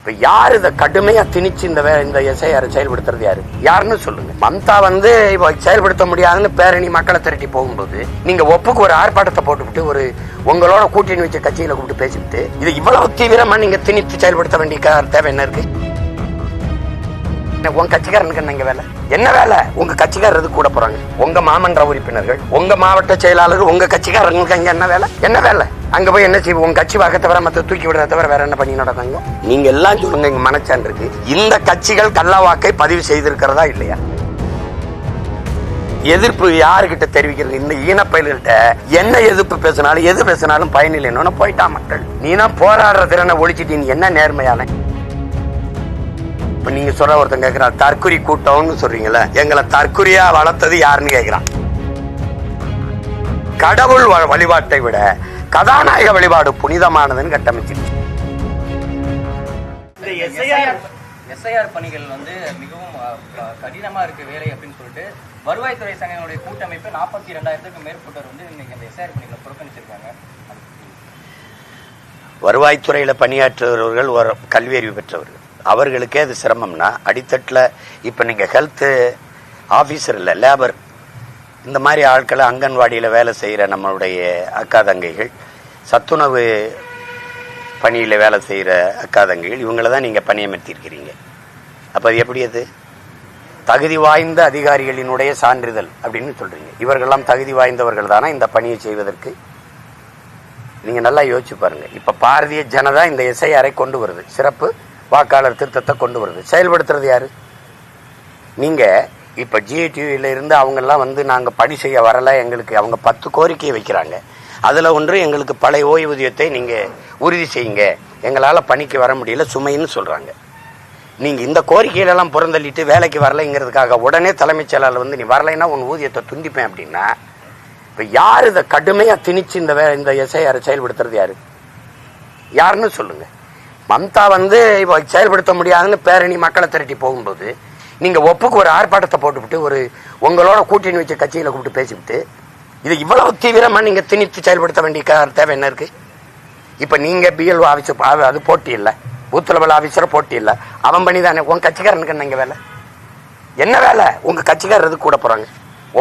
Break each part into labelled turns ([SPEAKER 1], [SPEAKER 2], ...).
[SPEAKER 1] இப்ப யாரு இதை கடுமையா திணிச்சு இந்த எஸ்ஐஆர் செயல்படுத்துறது யாருன்னு சொல்லுங்க. மம்தா செயல்படுத்த முடியாதுன்னு பேரணி மக்களை திரட்டி போகும்போது நீங்க ஒப்புக்கு ஒரு ஆர்ப்பாட்டத்தை போட்டுவிட்டு ஒரு உங்களோட கூட்டணி வச்ச கட்சியில கூப்பிட்டு பேசிவிட்டு இது இவ்வளவு தீவிரமா நீங்க திணித்து செயல்படுத்த வேண்டிய தேவை என்ன இருக்கு? உங்க கட்சிக்காரனுக்கு என்ன வேலை? என்ன வேலை? உங்க கட்சிக்காரருக்கு கூட போறாங்க, உங்க மாமன்ற உறுப்பினர்கள், உங்க மாவட்ட செயலாளர், உங்க கட்சிக்காரங்களுக்கு அங்க என்ன வேலை? என்ன வேலை? அங்க போய் என்ன செய்வோம்? உங்க கட்சி வாக்க தவிர மத்த தூக்கி விடுறத தவிர வேற என்ன பண்ணி நடந்தாங்க? நீங்க எல்லாம் சொல்லுங்க. இங்க மனச்சான் இருக்கு. இந்த கட்சிகள் கள்ள வாக்கை பதிவு செய்திருக்கிறதா இல்லையா? எதிர்ப்பு யாருகிட்ட தெரிவிக்கிறது? இந்த ஈனப்பயில்கிட்ட என்ன எதிர்ப்பு பேசினாலும் எது பேசினாலும் பயனில்லைன்னு போயிட்டா மக்கள். நீனா போராடுற திறனை ஒழிச்சிட்டு நீ என்ன நேர்மையான? இப்ப நீங்க சொல்ற ஒருத்தன் கேட்கிறான், தற்குறி கூட்டம்னு சொல்றீங்களா? எங்களை தற்குறியா வளர்த்தது யாருன்னு கேட்கிறான். கடவுள் வழிபாட்டை விட கதாநாயக வழிபாடு புனிதமானதுன்னு கட்டமைச்சிருச்சு.
[SPEAKER 2] எஸ்ஐஆர் பணிகள் மிகவும் கடினமா இருக்கு வேலை அப்படின்னு சொல்லிட்டு வருவாய்த்துறை சங்கங்களுடைய கூட்டமைப்பு 42,000க்கும் மேற்பட்டவர் இன்னைக்கு அந்த எஸ்ஐஆர் பணிகளை புறக்கணிச்சிருக்காங்க.
[SPEAKER 1] வருவாய்த்துறையில பணியாற்றுபவர்கள் ஒரு கல்வி அறிவு பெற்றவர்கள், அவர்களுக்கே அது சிரமம்னா அடித்தட்டில் இப்போ நீங்கள் ஹெல்த்து ஆஃபீஸர் இல்லை, லேபர், இந்த மாதிரி ஆட்களை அங்கன்வாடியில் வேலை செய்கிற நம்மளுடைய அக்கா தங்கைகள், சத்துணவு பணியில் வேலை செய்கிற அக்கா தங்கைகள், இவங்கள தான் நீங்கள் பணியமர்த்தியிருக்கிறீங்க. அப்போ அது எப்படி? அது தகுதி வாய்ந்த அதிகாரிகளினுடைய சான்றிதழ் அப்படின்னு சொல்கிறீங்க. இவர்களெல்லாம் தகுதி வாய்ந்தவர்கள் தானே இந்த பணியை செய்வதற்கு? நீங்கள் நல்லா யோசிச்சு பாருங்கள். இப்போ பாரதிய ஜனதா இந்த எஸ்ஐஆரை கொண்டு வருது, சிறப்பு வாக்காளர் திருத்தத்தை கொண்டு வருது. செயல்படுத்துறது யாரு? நீங்க இப்ப ஜிஐடிவில இருந்து அவங்க எல்லாம் நாங்க பணி செய்ய வரல, எங்களுக்கு அவங்க 10 கோரிக்கையை வைக்கிறாங்க. அதுல ஒன்று, எங்களுக்கு பழைய ஓய்வூதியத்தை நீங்க உறுதி செய்யுங்க, எங்களால பணிக்கு வர முடியல, சுமைன்னு சொல்றாங்க. நீங்க இந்த கோரிக்கையிலெல்லாம் புறந்தள்ளிட்டு வேலைக்கு வரலைங்கிறதுக்காக உடனே தலைமைச் செயலாளர் நீ வரலைன்னா உன் ஊதியத்தை துண்டிப்பேன் அப்படின்னா, இப்ப யாரு இதை கடுமையா திணிச்சு இந்த எஸ்ஐஆர் செயல்படுத்துறது யாருன்னு சொல்லுங்க. மம்தா செயல்படுத்த முடியாதுன்னு பேரணி மக்களை திரட்டி போகும்போது நீங்க ஒப்புக்கு ஒரு ஆர்ப்பாட்டத்தை போட்டுவிட்டு ஒரு உங்களோட கூட்டணி வச்ச கட்சியில கூப்பிட்டு பேசிவிட்டு இது இவ்வளவு தீவிரமா நீங்க திணித்து செயல்படுத்த வேண்டிய தேவை என்ன இருக்கு? இப்ப நீங்க பிஎல்ஓ ஆபீசர், அது போட்டி இல்லை, பூத் லெவல் ஆபீசர் போட்டி இல்லை, அவன் பண்ணி தானே. உங்க கட்சிக்காரனுக்கு என்ன வேலை? என்ன வேலை? உங்க கட்சிக்காரருக்கு கூட போறாங்க,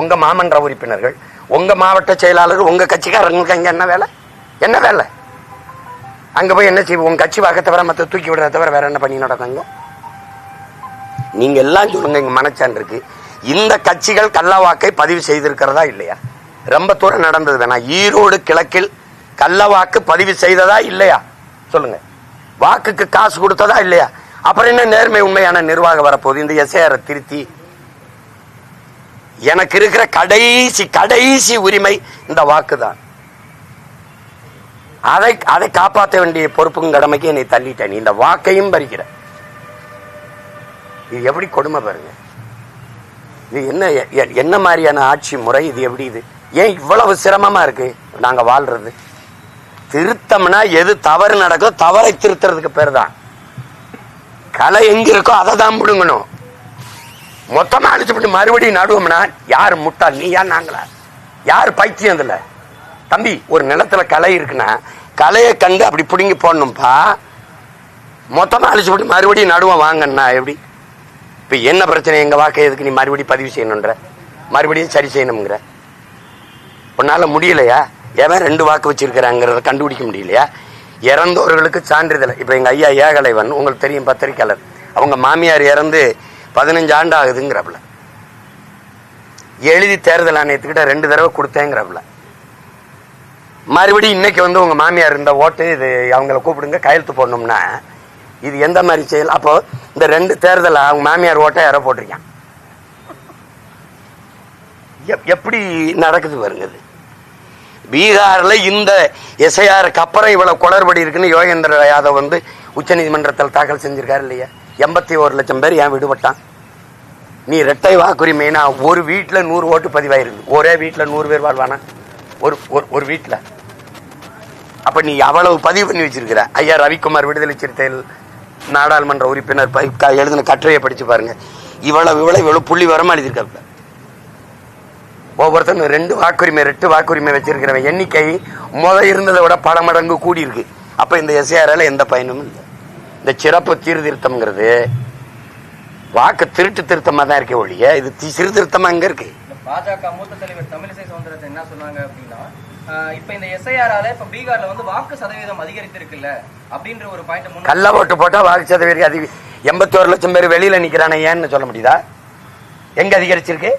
[SPEAKER 1] உங்க மாமன்ற உறுப்பினர்கள், உங்க மாவட்ட செயலாளர், உங்க கட்சிக்காரங்களுக்கு அங்க என்ன வேலை? என்ன வேலை? அங்க போய் என்ன செய்வோம்? உங்க கட்சி வாக்க தவிர மத்த தூக்கி விடுறத தவிர வேற என்ன பண்ணி நடந்தாங்க? நீங்க எல்லாம் சொல்லுங்க. இங்க மனச்சான் இருக்கு. இந்த கட்சிகள் கள்ள வாக்கை பதிவு செய்திருக்கிறதா இல்லையா? ரொம்ப தூரம் நடந்தது வேணா. ஈரோடு கிழக்கில் கள்ள வாக்கு பதிவு செய்ததா இல்லையா? சொல்லுங்க. வாக்குக்கு காசு கொடுத்ததா இல்லையா? அப்புறம் என்ன நேர்மை உண்மையான நிர்வாகம் வரப்போகுது? இந்த எஸ்ஐஆர் திருத்தி எனக்கு இருக்கிற கடைசி உரிமை இந்த வாக்கு தான். அதை காப்பாற்ற வேண்டிய பொறுப்புக்கும் கடமைக்கு என்னை தள்ளிட்டேன். இந்த வாக்கையும் பறிக்கிற. இது எப்படி கொடுமை பாருங்க. இது என்ன மாதிரியான ஆட்சி முறை? இது எப்படி? இது ஏன் இவ்வளவு சிரமமா இருக்கு நாங்க வாழ்றது? திருத்தம்னா எது தவறு நடக்கோ தவறை திருத்துறதுக்கு பேர் தான். கலை எங்க இருக்கோ அதை தான் பிடுங்கணும். மொத்தமா அடிச்சுட்டு மறுபடியும் நடுவோம்னா யாரு முட்டாள்? நீ யார் நாங்களா? யாரு பைத்தியம்? இதுல தம்பி, ஒரு நிலத்துல களை இருக்குன்னா களையை கண்டு அப்படி பிடுங்கி போடணும்பா. மொத்தமா அழிச்சு போட்டு மறுபடியும் நடுவோம் வாங்கன்னா எப்படி? இப்ப என்ன பிரச்சனை? எங்க வாக்கை எதுக்கு நீ மறுபடியும் பதிவு செய்யணுன்ற, மறுபடியும் சரி செய்யணுங்கிற? உன்னால முடியலையா? ஏன் 2 வாக்கு வச்சிருக்கிறாங்கிறத கண்டுபிடிக்க முடியலையா? இறந்தவர்களுக்கு சான்றிதழ். இப்ப எங்க ஐயா ஏகலைவன், உங்களுக்கு தெரியும், பத்திரிக்கையாளர், அவங்க மாமியார் இறந்து 15 ஆண்டு ஆகுதுங்கிறப்பல, எழுதி தேர்தல் ஆணையத்துக்கிட்ட 2 தடவை கொடுத்தேங்கிறப்பல, மறுபடியும் இன்னைக்கு உங்க மாமியார் இருந்த ஓட்டு இது அவங்கள கூப்பிடுங்க கையெழுத்து போடணும்னா இது எந்த மாதிரி செயல்? அப்போ இந்த 2 தேர்தல் அவங்க மாமியார் ஓட்டை யாரோ போட்டிருக்கான். எப்படி நடக்குது பாருங்க. பீகார்ல இந்த எஸ்ஐஆருக்கு அப்புறம் இவ்வளவு குளறுபடி இருக்குன்னு யோகேந்திர யாதவ் உச்ச நீதிமன்றத்தில் தாக்கல் செஞ்சிருக்காரு இல்லையா? 81 லட்சம் பேர் ஏன் விடுபட்டான்? நீ இரட்டை வாக்குரிமைனா ஒரு வீட்டுல 100 ஓட்டு பதிவாயிருக்கு. ஒரே வீட்டுல 100 பேர் வாழ்வானா? ஒரு வீட்டுல. அப்ப நீ அவ்வளவு பதிவு பண்ணி வச்சிருக்கிற. ஐயா ரவிக்குமார் விடுதலை சிறுத்தைகள் நாடாளுமன்ற உறுப்பினர் எழுதின கட்டுரையை படிச்சு பாருங்க. இவ்வளவு புள்ளி வரமா எழுதியிருக்க. ஒவ்வொருத்தரும் 2 வாக்குரிமை 2 வாக்குரிமை வச்சிருக்கிறவன் எண்ணிக்கை இருந்ததை விட பல மடங்கு கூடி இருக்கு. அப்ப இந்த எஸ்ஐஆரால எந்த பயனும் இல்லை. இந்த சிறப்பு சீர்திருத்தம்ங்கிறது வாக்கு திருத்தமா தான் இருக்கே ஒழிய இது சீர்திருத்தமா எங்க இருக்கு?
[SPEAKER 2] பாஜக மூத்த தலைவர் தமிழிசை சவுந்தரராஜன் என்ன சொன்னாங்க அப்படின்னா, இப்ப இந்த எஸ்ஐஆரால இப்ப பீகார்ல வந்து வாக்கு சதவீதம் அதிகரித்திருக்குல்ல அப்படின்ற ஒரு பாயிண்ட்.
[SPEAKER 1] கள்ள ஓட்டு போட்டா வாக்கு சதவீதம் 81 லட்சம் பேர் வெளியில நிக்கிறானே ஏன்னு சொல்ல முடியுதா? எங்க அதிகரிச்சிருக்கு?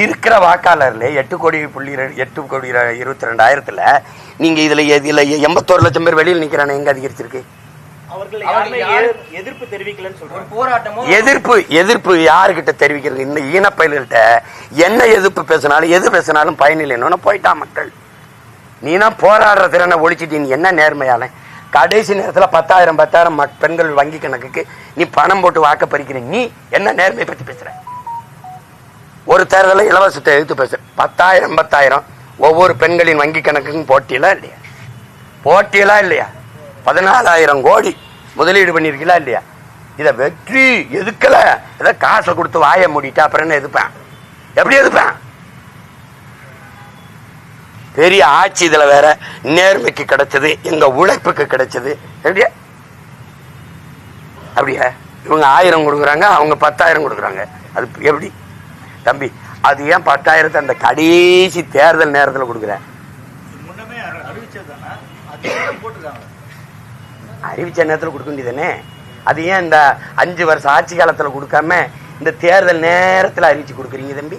[SPEAKER 1] இருக்கிற வாக்காளர்ல 8,22,000 நீங்க இதுல 81 லட்சம் பேர் வெளியில் நிக்கிறானே எங்க அதிகரிச்சிருக்கு?
[SPEAKER 2] எதிர்ப்பு தெரிவிக்கலன்னு சொல்றாங்க. போராட்டமோ
[SPEAKER 1] எதிர்ப்பு யாருக்கிட்ட தெரிவிக்கிறது? இந்த ஈனப்பயல்கிட்ட என்ன எதிர்ப்பு பேசினாலும் எது பேசினாலும் பயனில்லைன்னு போயிட்டா மக்கள். நீனா போராடுற திறனை ஒழிச்சிட்டு நீ என்ன நேர்மையால கடைசி நேரத்துல 10,000 பெண்கள் வங்கி கணக்குக்கு நீ பணம் போட்டு வாக்க பறிக்கிற நீ என்ன நேர்மையை பத்தி பேசுற? ஒரு தேர்தல இலவசத்தை எடுத்து பேசுற 10,000 ஒவ்வொரு பெண்களின் வங்கி கணக்குக்கும் போட்டியெல்லாம் இல்லையா? 14,000 கோடி முதலீடு பண்ணிருக்கீங்களா இல்லையா? இத வெற்றி எதுக்கல? இத காசை கொடுத்து வாய மூடிட்டா அப்புறம் என்ன எதுப்பேன்? எப்படி எதுப்பேன்? பெரிய ஆட்சி இதுல வேற நேர்மைக்கு கிடைச்சது, எங்க உழைப்புக்கு கிடைச்சது. அப்படியா இவங்க 1000 கொடுக்குறாங்க, அவங்க 10,000 கொடுக்குறாங்க. அது எப்படி தம்பி? அது ஏன் 10,000 அந்த கடைசி தேர்தல் நேரத்தில் கொடுக்குறேன்? அறிவிச்ச நேரத்தில் கொடுக்க வேண்டியதானே? அது ஏன் இந்த 5 வருஷம் ஆட்சி காலத்தில் கொடுக்காம இந்த தேர்தல் நேரத்தில் அறிவிச்சு கொடுக்குறீங்க தம்பி?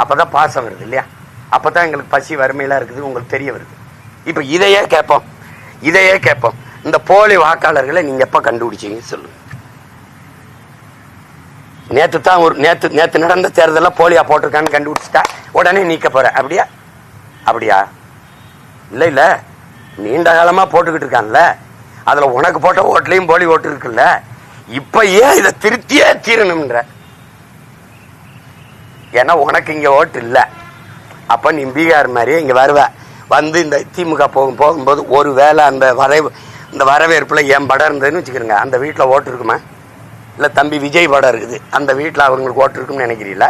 [SPEAKER 1] அப்பதான் பாசம் வருது இல்லையா? அப்பதான் எங்களுக்கு பசி வறுமையெல்லாம் இருக்குது உங்களுக்கு தெரிய வருது. இப்ப இதையே கேட்போம், இந்த போலி வாக்காளர்களை நீங்க எப்ப கண்டுபிடிச்சீங்க சொல்லுங்க. நேத்து நடந்த தேர்தலில் போலியா போட்டிருக்கான்னு கண்டுபிடிச்சிட்டா உடனே நீக்க போற? அப்படியா? இல்ல நீண்ட காலமா போட்டுக்கிட்டு இருக்கான்ல, அதுல உனக்கு போட்ட ஓட்டுலயும் போலி ஓட்டு இருக்குல்ல, இப்ப ஏன் இதை திருத்தியே தீரணும்ன்ற? ஏன்னா உனக்கு இங்க ஓட்டு இல்ல. அப்ப நீ பீகார் மாதிரி இங்க வருவ, வந்து இந்த திமுக போகும்போது ஒரு வேளை இந்த வரவேற்புல என் படம் இருந்ததுன்னு வச்சுக்கிறேங்க, அந்த வீட்டுல ஓட்டு இருக்குமா? இல்ல தம்பி விஜய் படம் இருக்குது, அந்த வீட்டுல அவங்களுக்கு ஓட்டு இருக்குன்னு நினைக்கிறீங்களா?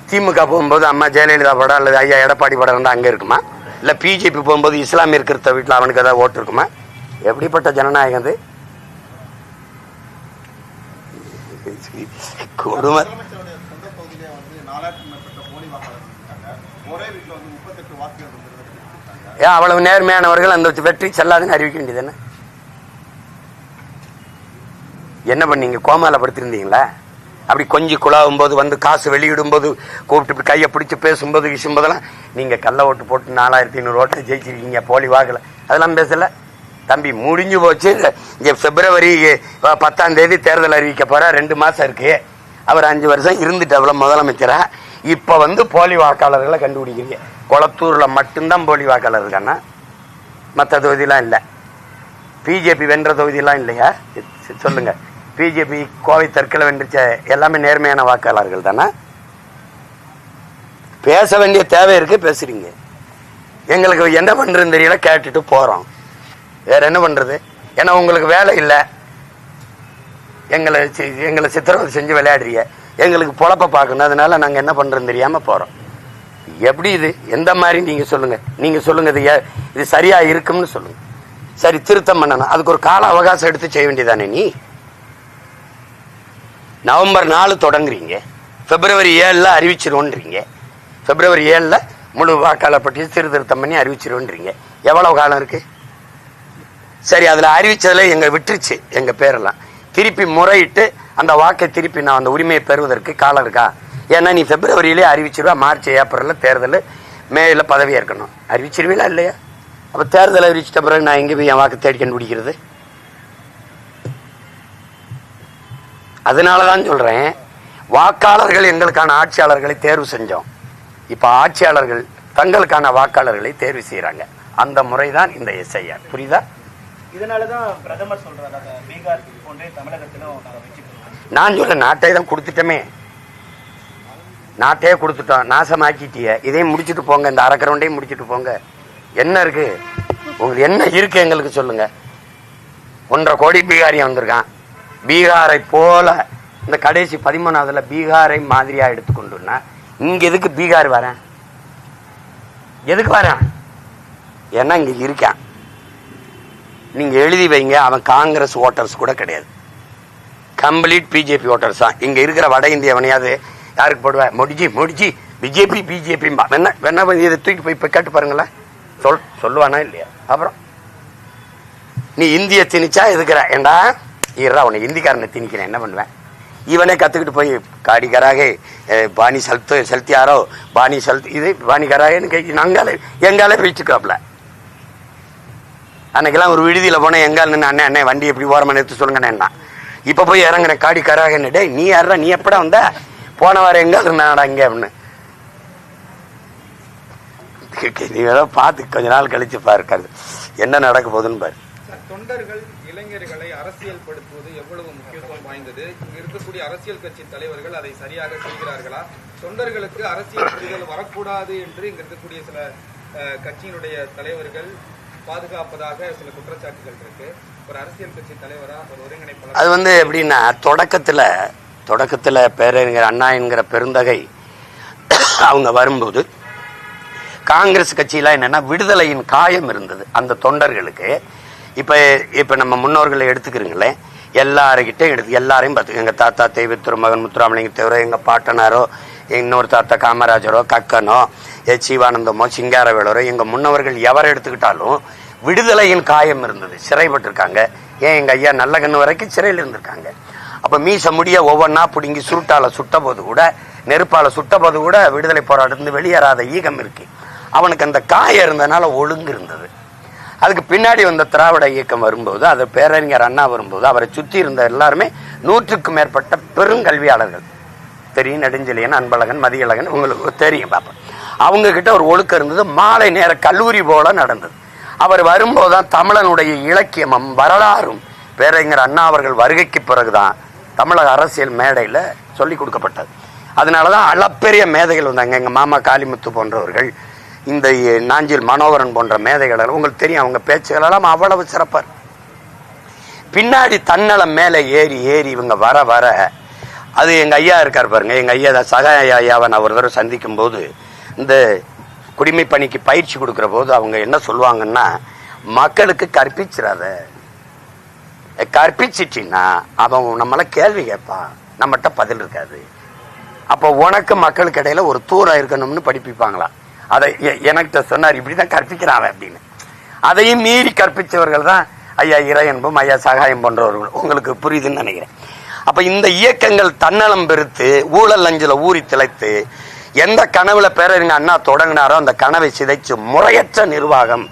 [SPEAKER 1] திமுக போகும்போது அம்மா ஜெயலலிதா படம் அல்லது ஐயா எடப்பாடி படம் இருந்தா அங்க இருக்குமா? இல்ல பிஜேபி போகும்போது இஸ்லாமிய இருக்கிற வீட்டுல அவனுக்கு ஏதாவது ஓட்டு இருக்குமா? எப்படிப்பட்ட ஜனநாயகம் அது? கொடுமை. அவ்வளவு நேர்மையானவர்கள் அந்த வெற்றி செல்லாதுன்னு அறிவிக்க வேண்டியது என்ன பண்ணீங்க? கோமால படுத்திருந்தீங்களா? அப்படி கொஞ்சம் குழாவும் போது வந்து காசு வெளியிடும் போது கூப்பிட்டு கையை பிடிச்சு பேசும்போது விஷயம்போதெல்லாம் நீங்க கள்ள ஓட்டு போட்டு 4,500 ஓட்டு ஜெயிச்சிருக்கீங்க போலி வாக்குல, அதெல்லாம் பேசல தம்பி. முடிஞ்சு போச்சு. இங்க பிப்ரவரி 10ஆம் தேதி தேர்தல் அறிவிக்க போற, 2 மாசம் இருக்கு. அவர் 5 வருஷம் இருந்துட்டு அவ்வளவு முதலமைச்சரா. இப்ப வந்து போலி வாக்காளர்களை கண்டுபிடிக்கிறீங்க. கொளத்தூர்ல மட்டும்தான் போலி வாக்காளர் இருக்கானா? மற்ற தொகுதியெல்லாம் இல்ல. பிஜேபி வென்ற தொகுதியெல்லாம் இல்லையா? சொல்லுங்க. பிஜேபி கோவை தெற்கில் வென்றுச்ச எல்லாமே நேர்மையான வாக்காளர்கள் தானே? பேச வேண்டிய தேவை இருக்கு, பேசுறீங்க. எங்களுக்கு என்ன பண்றதுன்னு தெரியல, கேட்டுட்டு போறோம். வேற என்ன பண்றது? ஏன்னா உங்களுக்கு வேலை இல்லை, எங்களை சித்திரவதை செஞ்சு விளையாடுறீங்க, எங்களுக்கு பொழப்ப பார்க்கணும். அதனால நாங்க என்ன பண்றோம் தெரியாம போறோம். எப்படி இது? எந்த மாதிரி நீங்க சொல்லுங்க. இது சரியா இருக்கும்னு சொல்லுங்க. சரி, திருத்தம் பண்ணணும், அதுக்கு ஒரு கால அவகாசம் எடுத்து செய்ய வேண்டியதானே? நீ நவம்பர் 4 தொடங்குறீங்க, பிப்ரவரி 7 அறிவிச்சிருவோன்றீங்க. பிப்ரவரி 7 முழு வாக்காளர் பட்டியல் சீர்திருத்தம் பண்ணி அறிவிச்சிருவோன்றீங்க. எவ்வளவு காலம் இருக்கு? சரி, அதுல அறிவிச்சதுல எங்க விட்டுருச்சு, எங்க பேரெல்லாம் திருப்பி முறையிட்டு அந்த வாக்கை திருப்பி நான் அந்த உரிமையை பெறுவதற்கு காலம் இருக்கா? ஏன்னா நீ பிப்ரவரியிலே அறிவிச்சிருவா, மார்ச் ஏப்ரல்ல தேர்தல், மேல பதவி ஏற்கணும். அறிவிச்சிருவீங்களா இல்லையா? அப்ப தேர்தல் அறிவிச்சிட்ட பிறகு நான் எங்க போய் என் வாக்கு தேடி கண்டுபிடிக்கிறது? அதனாலதான் சொல்றேன், வாக்காளர்கள் எங்களுக்கான ஆட்சியாளர்களை தேர்வு செஞ்சோம். இப்ப ஆட்சியாளர்கள் தங்களுக்கான வாக்காளர்களை தேர்வு செய்யறாங்க. அந்த முறைதான் இந்த எஸ்ஐஆர். புரியுதா?
[SPEAKER 2] இதனாலதான் பிரதமர் சொல்றாங்க பீகார் போன்றே தமிழகத்திலும்
[SPEAKER 1] நான் சொல்ல நாட்டை தான் கொடுத்துட்டோமே, நாட்டையே கொடுத்துட்டோம், நாசமாக்கிட்டிய. இதையும் முடிச்சுட்டு போங்க, இந்த அரக்கரவுண்டையும் முடிச்சுட்டு போங்க. என்ன இருக்கு உங்களுக்கு? என்ன இருக்கு எங்களுக்கு சொல்லுங்க. 1.5 கோடி பீகாரியம் வந்திருக்கான். பீகாரை போல இந்த கடைசி 13ஆவதுல பீகாரை மாதிரியா எடுத்துக்கொண்டுன்னா இங்க எதுக்கு பீகார் வரேன்? எதுக்கு வரேன்? ஏன்னா இங்க இருக்கான். நீங்க எழுதி வைங்க, அவன் காங்கிரஸ் ஓட்டர்ஸ் கூட கிடையாது, கம்ப்ளீட் பிஜேபி ஓட்டர்ஸ் தான். இங்க இருக்கிற வட இந்தியவனையாவது யாருக்கு போடுவேன், மோடிஜி மோடிஜி பிஜேபி பிஜேபி வேணா இதை தூக்கி போய் கேட்டு பாருங்களேன், சொல்லுவானா இல்லையா? அப்புறம் நீ இந்திய திணிச்சா எதுக்குற, ஏண்டா ஈரா உன்னை இந்திக்காரனை திணிக்கிறேன் என்ன பண்ணுவேன்? இவனே கத்துக்கிட்டு போய் காடி கராகே பாணி செலுத்தியாரோ பாணி செலுத்து இது பாணி கராகேன்னு கேட்க நாங்காலே எங்காலே பிரிச்சுக்கிறாப்ல. அன்னைக்கெல்லாம் ஒரு விடுதியில போனேன், எங்கால் நின்று அண்ணே அண்ணே வண்டி எப்படி ஓரமா நிறுத்து சொல்லுங்கண்ணா. இப்ப போய் இறங்குறேன் காடி கராகன்னு. டே நீ யாரா, நீ எப்படா வந்த, போன வாரம் எங்கால் இருந்தாடா இங்க அப்படின்னு. நீ ஏதோ பார்த்து கொஞ்ச நாள் கழிச்சு பாருக்காது என்ன நடக்க போகுதுன்னு பாரு.
[SPEAKER 3] தொண்டர்கள் இளைஞர்களை அரசியல் படுத்துவது எவ்வளவு முக்கியத்துவம் வாய்ந்தது? இங்க இருக்கக்கூடிய அரசியல் கட்சி தலைவர்கள் அதை சரியாக செய்கிறார்களா? தொண்டர்களுக்கு அரசியல் புரிதல் வரக்கூடாது என்று இங்க இருக்கக்கூடிய சில கட்சியினுடைய தலைவர்கள் பாதுகாப்பதாக சில குற்றச்சாட்டுகள் இருக்கு. ஒரு அரசியல் கட்சி தலைவரா ஒரு ஒருங்கிணைப்பாளர்
[SPEAKER 1] அது எப்படின்னா தொடக்கத்துல பேரறிஞர் அண்ணா என்கிற பெருந்தகை அவங்க வரும்போது காங்கிரஸ் கட்சியில என்னன்னா விடுதலையின் காயம் இருந்தது அந்த தொண்டர்களுக்கு. இப்ப நம்ம முன்னோர்களை எடுத்துக்கிறீங்களே, எல்லாருக்கிட்டே எல்லாரையும் பார்த்து, எங்க தாத்தா தெய்வ திருமகன் முத்துராமலிங்க தேவரோ, எங்க பாட்டனாரோ, இன்னொரு தாத்தா காமராஜரோ, கக்கனோ, சிவானந்தமோ, சிங்காரவேலரோ, எங்க முன்னவர்கள் எவரை எடுத்துக்கிட்டாலும் விடுதலையின் காயம் இருந்தது, சிறைப்பட்டிருக்காங்க. ஏன் எங்க ஐயா நல்ல கண்ணு வரைக்கும் சிறையில் இருந்திருக்காங்க. அப்ப மீச முடிய ஒவ்வொன்னா பிடுங்கி சுருட்டால சுட்ட போது கூட, நெருப்பால சுட்ட போது கூட விடுதலை போராட்டத்திலிருந்து வெளியேறாத ஈகம் இருக்கு. அவனுக்கு அந்த காயம் இருந்ததுனால ஒழுங்கு இருந்தது. அதுக்கு பின்னாடி வந்த திராவிட இயக்கம் வரும்போது, அது பேரறிஞர் அண்ணா வரும்போது, அவரை சுற்றி இருந்த எல்லாருமே 100க்கும் மேற்பட்ட பெருங்கல்வியாளர்கள் தெரியும். நெடுஞ்செழியன், அன்பழகன், மதியழகன், உங்களுக்கு தெரியும் பாப்பா. அவங்க கிட்ட ஒரு ஒழுக்கம் இருந்தது. மாலை நேர கல்லூரி போல நடந்தது. அவர் வரும்போதுதான் தமிழனுடைய இலக்கியமும் வரலாறும் பேரறிஞர் அண்ணா அவர்கள் வருகைக்கு பிறகுதான் தமிழக அரசியல் மேடையில சொல்லி கொடுக்கப்பட்டது. அதனாலதான் அளப்பெரிய மேதைகள் வந்தாங்க. எங்க மாமா காளிமுத்து போன்றவர்கள், இந்த நாஞ்சில் மனோகரன் போன்ற மேதைகள், உங்களுக்கு தெரியும், அவங்க பேச்சுகள் எல்லாம் அவ்வளவு சிறப்பார். பின்னாடி தன்னலம் மேல ஏறி ஏறி இவங்க வர வர, அது எங்க ஐயா இருக்கார் பாருங்க, எங்க ஐயா சகாய ஐயாவை நான் ஒரு தடவை சந்திக்கும் போது, இந்த குடிமை பணிக்கு பயிற்சி கொடுக்கிற போது அவங்க என்ன சொல்லுவாங்கன்னா, மக்களுக்கு கற்பிச்சிடாத, கற்பிச்சிட்டின்னா அவன் நம்மள கேள்வி கேட்பான், நம்மகிட்ட பதில் இருக்காது. அப்போ உனக்கு மக்களுக்கு இடையில ஒரு தூரம் இருக்கணும்னு படிப்பிப்பாங்களா. அதை எனக்கு சொன்னார், இப்படிதான் கற்பிக்கிறான் அப்படின்னு. அதையும் மீறி கற்பிச்சவர்கள் தான் ஐயா இறையன்பும் ஐயா சகாயம் போன்றவர்கள். உங்களுக்கு புரியுதுன்னு நினைக்கிறேன். அப்ப இந்த இயக்கங்கள் தன்னலம் பெருத்து ஊழல் லஞ்சில ஊறி திளைத்து எந்த கனவுல பேரறிஞர் அண்ணா தொடங்கினாரோ அந்த கனவை சிதைச்சு முறையற்ற நிர்வாகம்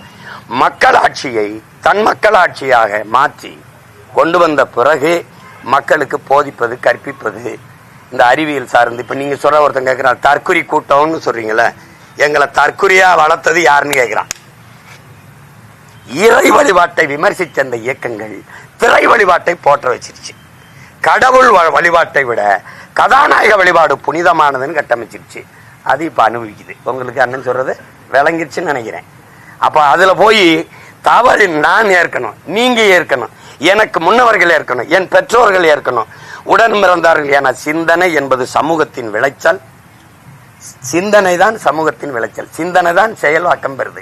[SPEAKER 1] மக்களாட்சியை தன் மக்களாட்சியாக மாற்றி கொண்டு வந்த பிறகு மக்களுக்கு போதிப்பது கற்பிப்பது இந்த அறிவியல் சார்ந்து. இப்ப நீங்க சொல்ற ஒருத்தன் கேட்கிறான், தற்குறி கூட்டம்னு சொல்றீங்களே, எங்களை தற்குறியா வளர்த்தது யாருன்னு கேட்கிறான். இறை வழிபாட்டை விமர்சித்த அந்த இயக்கங்கள் திரை வழிபாட்டை போற்ற வச்சிருச்சு. கடவுள் வழிபாட்டை விட கதாநாயக வழிபாடு புனிதமானதுன்னு கட்டமைச்சிருச்சு. அது இப்ப அனுபவிக்குது. உங்களுக்கு அண்ணன் சொல்றது விளங்கிருச்சுன்னு நினைக்கிறேன். அப்ப அதுல போய் தவறு நான் ஏற்கணும், நீங்க ஏற்கணும், எனக்கு முன்னவர்கள் ஏற்கணும், என் பெற்றோர்கள் ஏற்கணும், உடன் பிறந்தார்கள் என சிந்தனை என்பது சமூகத்தின் விளைச்சல். சிந்தனை தான் சமூகத்தின் விளைச்சல். சிந்தனை தான் செயல்வாக்கம் பெறுது.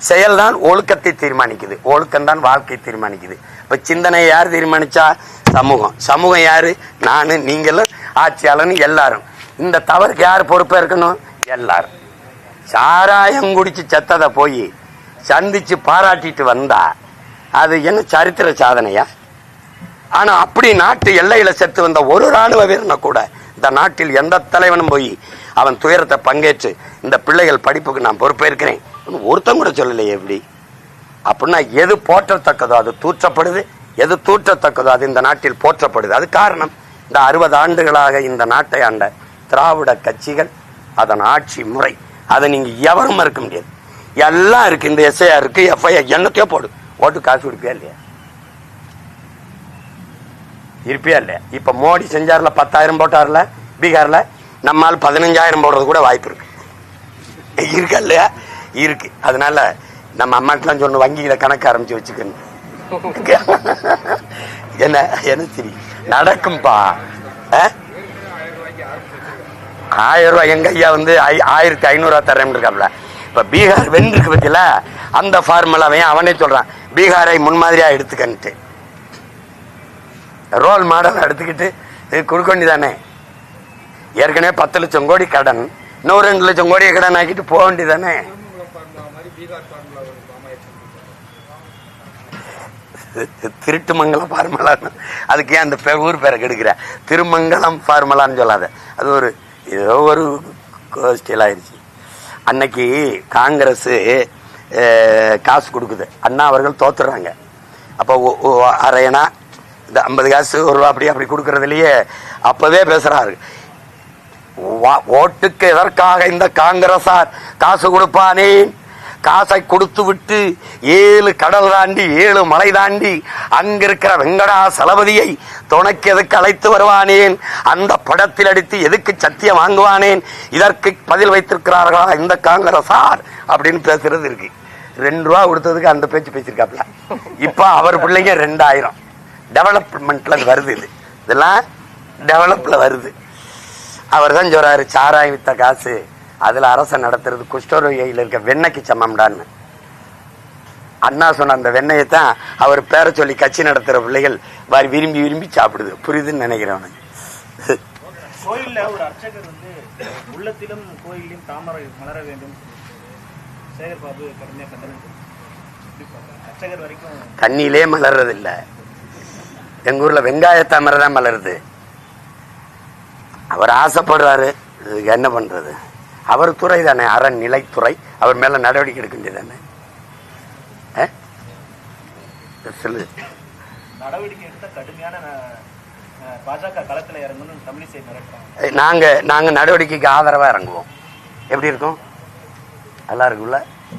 [SPEAKER 1] செயல்தான் ஒழுக்கத்தை தீர்மானிக்குது. ஒழுக்கம் தான் வாழ்க்கை தீர்மானிக்குது. இப்ப சிந்தனை யார் தீர்மானிச்சா? சமூகம். சமூகம் யாரு? நானு, நீங்களும், ஆட்சியாளன், எல்லாரும். இந்த தவறுக்கு யார் பொறுப்பா இருக்கணும்? எல்லாரும். சாராயம் குடிச்சு செத்ததை போய் சந்திச்சு பாராட்டிட்டு வந்தா அது என்ன சரித்திர சாதனையா? ஆனா அப்படி நாட்டு எல்லையில செத்து வந்த ஒரு ராணுவ வீரனை கூட இந்த நாட்டில் எந்த தலைவனும் போய் அவன் துயரத்தை பங்கேற்று இந்த பிள்ளைகள் படிப்புக்கு நான் பொறுப்பேற்கிறேன் ஒருத்தன் கூட சொல்லலையே. எப்படி அப்படின்னா எது போற்றத்தக்கதோ அது தூற்றப்படுது, எது தூற்றத்தக்கதோ அது இந்த நாட்டில் போற்றப்படுது. அது காரணம் இந்த 60 ஆண்டுகளாக இந்த நாட்டை ஆண்ட திராவிட கட்சிகள், அதன் ஆட்சி முறை. அதை நீங்க எவரும் மறுக்க முடியாது. எல்லாம் இருக்கு. இந்த எஸ்ஐஆர் இருக்கு, எஃப்ஐஆர், என்னத்தையோ போடு. ஓட்டு காசு கொடுப்பியா இல்லையா? இருப்பியா இல்லையா? இப்ப மோடி செஞ்சார்ல 10,000 போட்டார்ல பீகார்ல, நம்மால் 15,000 போடுறது கூட வாய்ப்பு இருக்கு. இருக்கா இல்லையா? இருக்கு. அதனால நம்ம அம்மாக்கெல்லாம் சொன்ன வங்கியில கணக்கு ஆரம்பிச்சு வச்சுக்கணும். என்ன என்ன சரி நடக்கும்பா. 1000 ரூபாய் எங்க ஐயா 1500 தரேன் இருக்காப்ல. இப்ப பீகார் வென்றிருக்கு பத்தியில அந்த ஃபார்முலாவையும் அவனே சொல்றான். பீகாரை முன்மாதிரியா எடுத்துக்கிட்டு ரோல் மாடல் எடுத்துக்கிட்டு கொடுக்க வேண்டியதானே. ஏற்கனவே 10 லட்சம் கோடி கடன், இன்னும் 2 லட்சம் கோடியை கடன் ஆக்கிட்டு போக வேண்டியதானே. திருட்டுமங்கலம் ஃபார்முலான்னு அதுக்கு ஏன் அந்த ஊர் பேரை கெடுக்கிற? திருமங்கலம் ஃபார்முலான்னு சொல்லாத, அது ஒரு ஏதோ ஒரு ஸ்டைல் ஆயிடுச்சு. அன்னைக்கு காங்கிரஸ் காசு கொடுக்குது, அண்ணா அவர்கள் தோத்துறாங்க. அப்போ அரையனா இந்த 50 காசு 1 ரூபா அப்படி கொடுக்கறதுலயே அப்பவே பேசுறாரு, ஓட்டுக்கு எதற்காக இந்த காங்கிரசார் காசு கொடுப்பானேன், காசை கொடுத்து விட்டு 7 கடல் தாண்டி 7 மலை தாண்டி அங்கிருக்கிற வெங்கடாசலபதியை துணைக்கு எதுக்கு அழைத்து வருவானேன், அந்த படத்தில் அடித்து எதுக்கு சத்தியம் வாங்குவானேன், இதற்கு பதில் வைத்திருக்கிறார்களா இந்த காங்கிரசார் அப்படின்னு பேசுறது இருக்கு. 2 ரூபா கொடுத்ததுக்கு அந்த பேச்சு பேசிருக்காப்ல. இப்ப அவர் பிள்ளைங்க 2000 டெவலப்மெண்ட்ல வருது. இதெல்லாம் டெவலப்ல வருது. அவர் தான் சொல்றாரு, சாராயம் வித்த காசு அதுல அரச நடத்துறது குஷ்டரோகியில இருக்க வெண்ணெய்க்கு சமம்டான்னு. அண்ணா சொன்ன அந்த வெண்ணெயத்தான் அவர் பேரை சொல்லி கட்சி நடத்துற பிள்ளைகள் விரும்பி விரும்பி சாப்பிடுது. புரியுதுன்னு நினைக்கிறேன்.
[SPEAKER 4] கோயில்ல ஒரு அர்ச்சகர் வந்து உள்ளத்திலும் கோயிலையும் தாமரை மலர வேண்டும், சேகர் பாபு கடுமையா கண்டனம். அர்ச்சகர் வரைக்கும்
[SPEAKER 1] தண்ணியிலே மலர்றது இல்ல, எங்க ஊர்ல வெங்காய தாமரை தான் மலருது. அவர் ஆசைப்படுறாரு, இதுக்கு என்ன பண்றது? அவர் துறை தானே, அறநிலைத்துறை, அவர் மேல நடவடிக்கை எடுக்க வேண்டியதானே.
[SPEAKER 4] நடவடிக்கை எடுத்த கடுமையான பாஜக களத்துல இறங்கணும் தமிழிசை மிரட்டுறாங்க.
[SPEAKER 1] நாங்க நடவடிக்கைக்கு ஆதரவா இறங்குவோம். எப்படி இருக்கும்? நல்லா இருக்குல்ல?